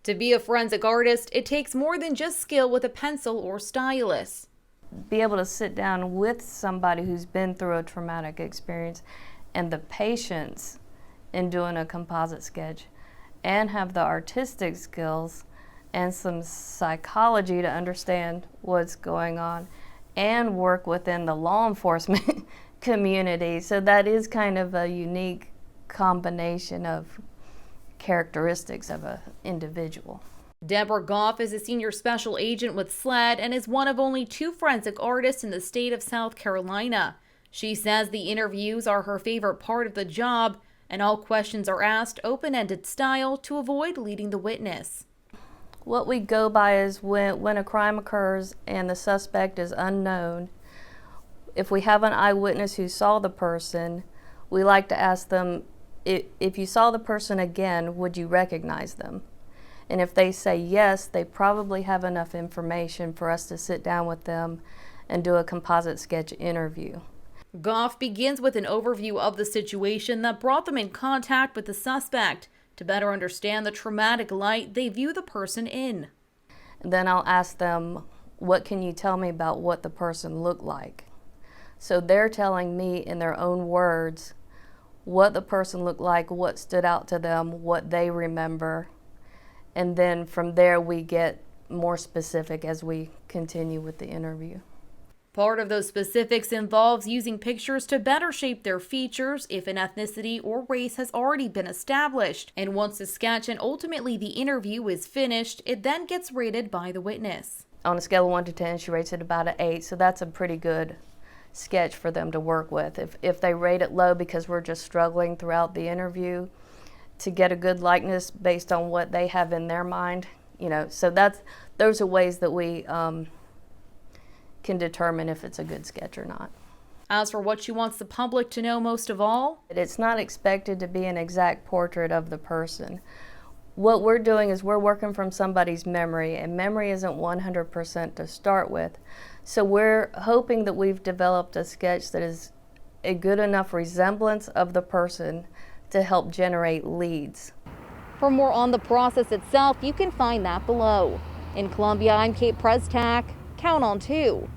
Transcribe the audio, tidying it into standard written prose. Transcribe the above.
To be a forensic artist, it takes more than just skill with a pencil or stylus. Be able to sit down with somebody who's been through a traumatic experience and the patience in doing a composite sketch, and have the artistic skills and some psychology to understand what's going on and work within the law enforcement community. So that is kind of a unique combination of characteristics of an individual. Deborah Goff is a senior special agent with SLED and is one of only 2 forensic artists in the state of South Carolina. She says the interviews are her favorite part of the job, and all questions are asked open-ended style to avoid leading the witness. What we go by is when a crime occurs and the suspect is unknown, if we have an eyewitness who saw the person, we like to ask them, if you saw the person again, would you recognize them? And if they say yes, they probably have enough information for us to sit down with them and do a composite sketch interview. Goff begins with an overview of the situation that brought them in contact with the suspect to better understand the traumatic light they view the person in. And then I'll ask them, what can you tell me about what the person looked like? So they're telling me in their own words what the person looked like, what stood out to them, what they remember. And then from there we get more specific as we continue with the interview. Part of those specifics involves using pictures to better shape their features if an ethnicity or race has already been established. And once the sketch and ultimately the interview is finished, it then gets rated by the witness. On a scale of 1 to 10, she rates it about an 8, so that's a pretty good sketch for them to work with. If they rate it low because we're just struggling throughout the interview to get a good likeness based on what they have in their mind, so those are ways that we can determine if it's a good sketch or not. As for what she wants the public to know most of all, it's not expected to be an exact portrait of the person. What we're doing is we're working from somebody's memory, and memory isn't 100% to start with. So we're hoping that we've developed a sketch that is a good enough resemblance of the person to help generate leads. For more on the process itself, you can find that below. In Columbia, I'm Kate Prestak. Count on 2.